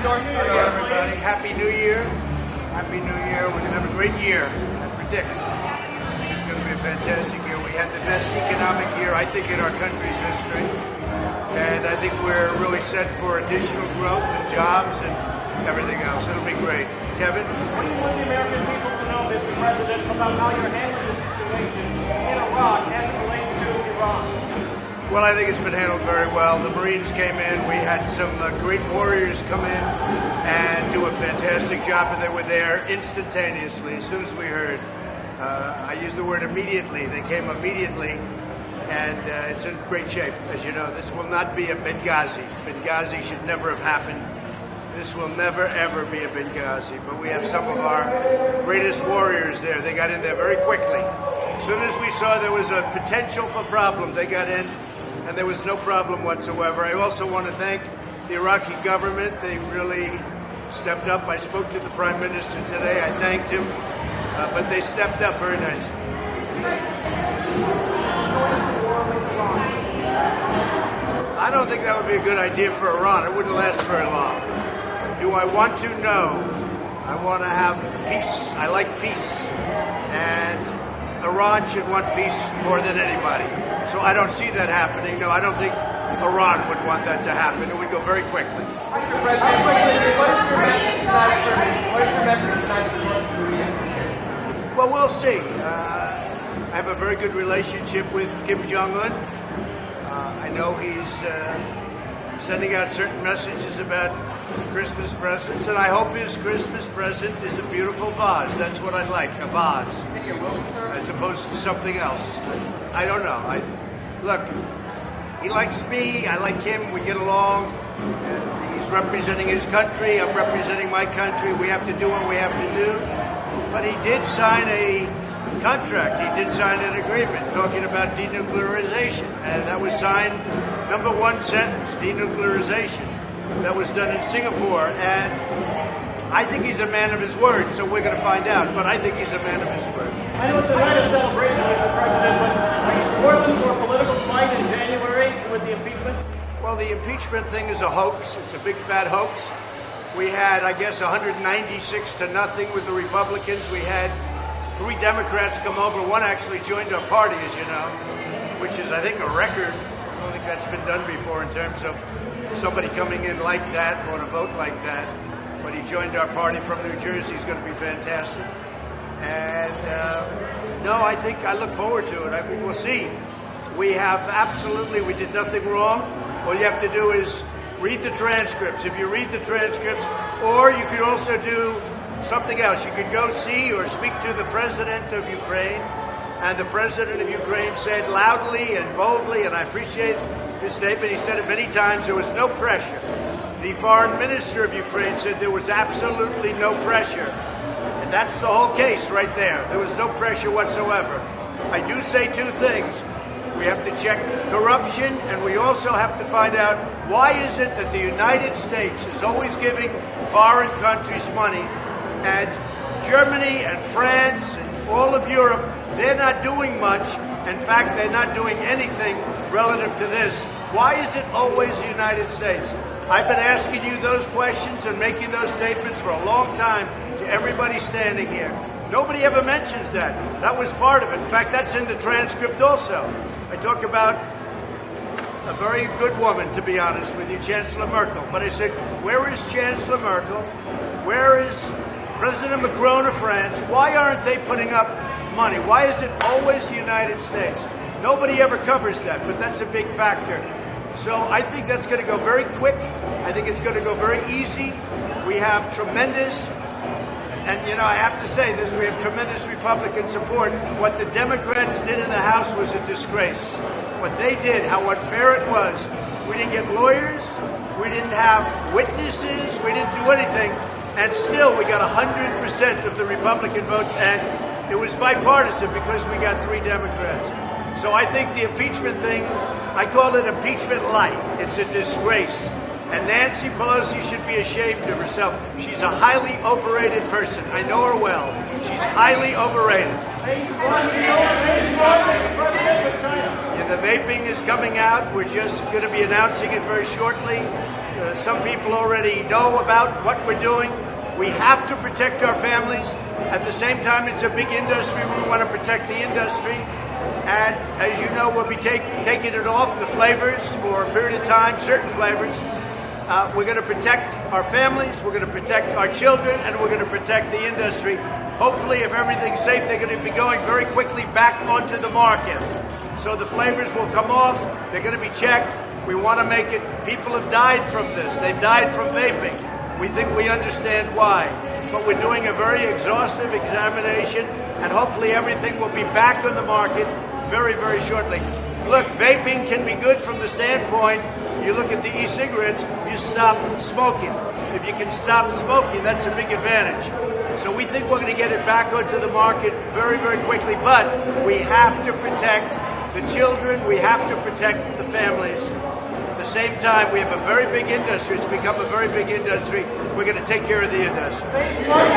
Hello, everybody. Happy New Year. Happy New Year. We're going to have a great year. I predict it's going to be a fantastic year. We had the best economic year, I think, in our country's history. And I think we're really set for additional growth and jobs and everything else. It'll be great. Kevin? What do you want the American people to know, Mr. President, about how you're handling the situation in Iraq as it relates to Iran? Well, I think it's been handled very well. The Marines came in. We had some great warriors come in and do a fantastic job, and they were there instantaneously as soon as we heard. I use the word immediately. They came immediately, and it's in great shape. As you know, this will not be a Benghazi. Benghazi should never have happened. This will never, ever be a Benghazi. But we have some of our greatest warriors there. They got in there very quickly. As soon as we saw there was a potential for problem, they got in, and there was no problem whatsoever. I also want to thank the Iraqi government. They really stepped up. I spoke to the Prime Minister today. I thanked him, but they stepped up very nicely. I don't think that would be a good idea for Iran. It wouldn't last very long. Do I want to? No. I want to have peace. I like peace. And Iran should want peace more than anybody. So I don't see that happening. No, I don't think Iran would want that to happen. It would go very quickly. Mr. President, what is your message tonight for Well, we'll see. I have a very good relationship with Kim Jong-un. I know he's sending out certain messages about Christmas presents, and I hope his Christmas present is a beautiful vase. That's what I'd like, a vase, as opposed to something else. I don't know. Look, he likes me, I like him, we get along. He's representing his country, I'm representing my country. We have to do what we have to do. But he did sign a contract, he did sign an agreement talking about denuclearization, and that was signed, number one sentence, denuclearization. That was done in Singapore, and I think he's a man of his word, so we're going to find out, but I think he's a man of his word. I know it's a night of celebration, Mr. President, but are you supporting for a political fight in January with the impeachment? Well, the impeachment thing is a hoax. It's a big fat hoax. We had, I guess, 196-0 with the Republicans. We had 3 Democrats come over. One actually joined our party, as you know, which is, I think, a record. I don't think that's been done before in terms of somebody coming in like that on a vote like that. But he joined our party from New Jersey. He's going to be fantastic. And no, I look forward to it. I mean, we'll see. We did nothing wrong. All you have to do is read the transcripts. If you read the transcripts, or you could also do something else. You could go see or speak to the president of Ukraine. And the president of Ukraine said loudly and boldly, and I appreciate his statement, he said it many times, there was no pressure. The foreign minister of Ukraine said there was absolutely no pressure. And that's the whole case right there. There was no pressure whatsoever. I do say 2 things. We have to check corruption, and we also have to find out why is it that the United States is always giving foreign countries money, and Germany and France and all of Europe, they're not doing much. In fact, they're not doing anything relative to this. Why is it always the United States? I've been asking you those questions and making those statements for a long time to everybody standing here. Nobody ever mentions that. That was part of it. In fact, that's in the transcript also. I talk about a very good woman, to be honest with you, Chancellor Merkel. But I said, where is Chancellor Merkel? Where is President Macron of France? Why aren't they putting up money? Why is it always the United States? Nobody ever covers that, but that's a big factor. So I think that's going to go very quick. I think it's going to go very easy. We have tremendous, and you know, I have to say this, we have tremendous Republican support. What the Democrats did in the House was a disgrace. What they did, how unfair it was. We didn't get lawyers, we didn't have witnesses, we didn't do anything, and still we got 100% of the Republican votes, and it was bipartisan because we got 3 Democrats. So I think the impeachment thing, I call it impeachment light. It's a disgrace. And Nancy Pelosi should be ashamed of herself. She's a highly overrated person. I know her well. She's highly overrated. Yeah, the vaping is coming out. We're just going to be announcing it very shortly. some people already know about what we're doing. We have to protect our families. At the same time, it's a big industry. We want to protect the industry. And as you know, we'll be taking it off the flavors for a period of time, certain flavors. We're going to protect our families, we're going to protect our children, and we're going to protect the industry. Hopefully, if everything's safe, they're going to be going very quickly back onto the market. So the flavors will come off, they're going to be checked. We want to make it, people have died from this. They've died from vaping. We think we understand why. But we're doing a very exhaustive examination, and hopefully everything will be back on the market very, very shortly. Look, vaping can be good from the standpoint, you look at the e-cigarettes, you stop smoking. If you can stop smoking, that's a big advantage. So we think we're going to get it back onto the market very, very quickly, but we have to protect the children, we have to protect the families. At the same time, we have a very big industry. It's become a very big industry. We're going to take care of the industry. Do you want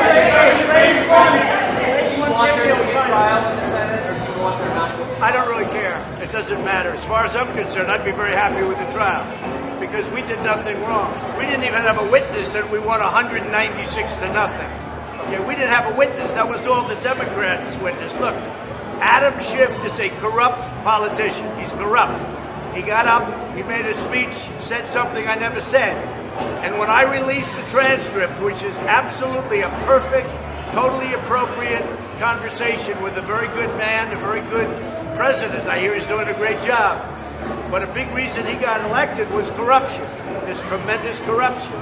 there to be a trial in the Senate, or do you want there not to be? I don't really care. It doesn't matter. As far as I'm concerned, I'd be very happy with the trial because we did nothing wrong. We didn't even have a witness, and we won 196 to nothing. Okay, we didn't have a witness. That was all the Democrats' witness. Look, Adam Schiff is a corrupt politician. He's corrupt. He got up, he made a speech, said something I never said. And when I released the transcript, which is absolutely a perfect, totally appropriate conversation with a very good man, a very good president, I hear he's doing a great job. But a big reason he got elected was corruption. There's tremendous corruption.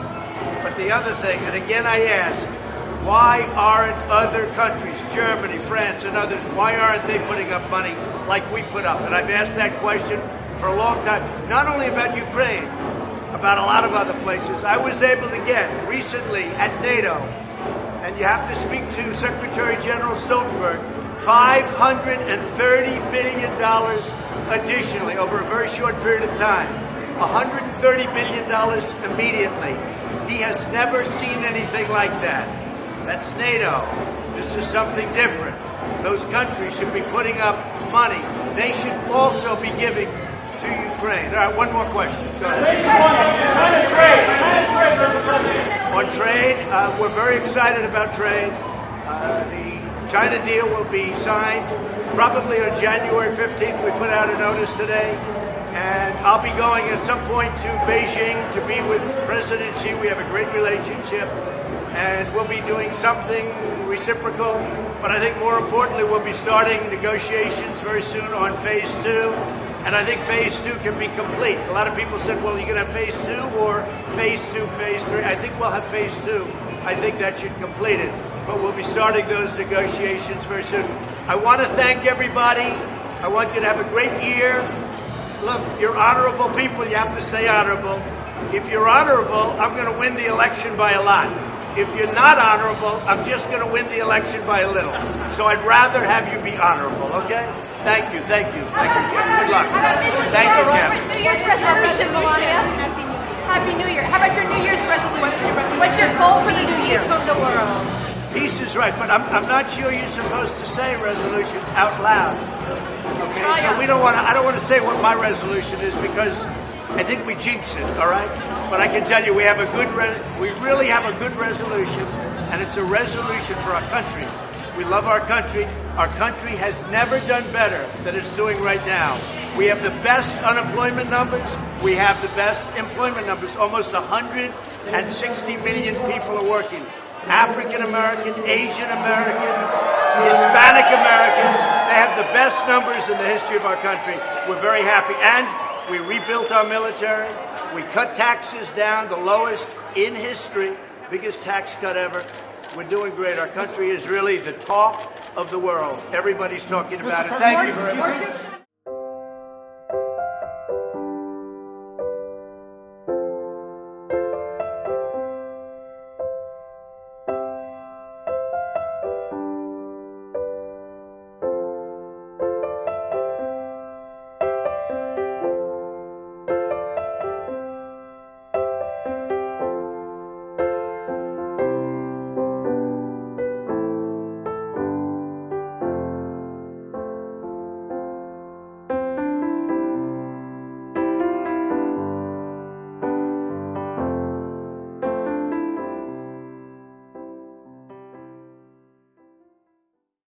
But the other thing, and again I ask, why aren't other countries, Germany, France, and others, why aren't they putting up money like we put up? And I've asked that question for a long time, not only about Ukraine, about a lot of other places. I was able to get recently at NATO, and you have to speak to Secretary General Stoltenberg, $530 billion additionally over a very short period of time. $130 billion immediately. He has never seen anything like that. That's NATO. This is something different. Those countries should be putting up money. They should also be giving to Ukraine. All right, one more question. Go ahead. On trade, we're very excited about trade. The China deal will be signed probably on January 15th. We put out a notice today. And I'll be going at some point to Beijing to be with President Xi. We have a great relationship. And we'll be doing something reciprocal. But I think more importantly, we'll be starting negotiations very soon on phase 2. And I think phase 2 can be complete. A lot of people said, well, you're going to have phase 2 or phase 2, phase 3. I think we'll have phase 2. I think that should complete it. But we'll be starting those negotiations very soon. I want to thank everybody. I want you to have a great year. Look, you're honorable people. You have to stay honorable. If you're honorable, I'm going to win the election by a lot. If you're not honorable, I'm just going to win the election by a little. So I'd rather have you be honorable, okay? Thank you, thank you. Thank you, Jeff. Good luck. Thank you, Kevin. New Year's resolution, Melania. Happy New Year. How about your New Year's resolution? What's your goal for the new year? Peace of the world. Peace is right, but I'm not sure you're supposed to say resolution out loud. Okay, so we don't want to. I don't want to say what my resolution is because I think we jinx it. All right, but I can tell you we have a good. We really have a good resolution, and it's a resolution for our country. We love our country. Our country has never done better than it's doing right now. We have the best unemployment numbers. We have the best employment numbers. Almost 160 million people are working. African American, Asian American, Hispanic American. They have the best numbers in the history of our country. We're very happy. And we rebuilt our military. We cut taxes down, the lowest in history, biggest tax cut ever. We're doing great. Our country is really the talk of the world. Everybody's talking about it. Thank you very much.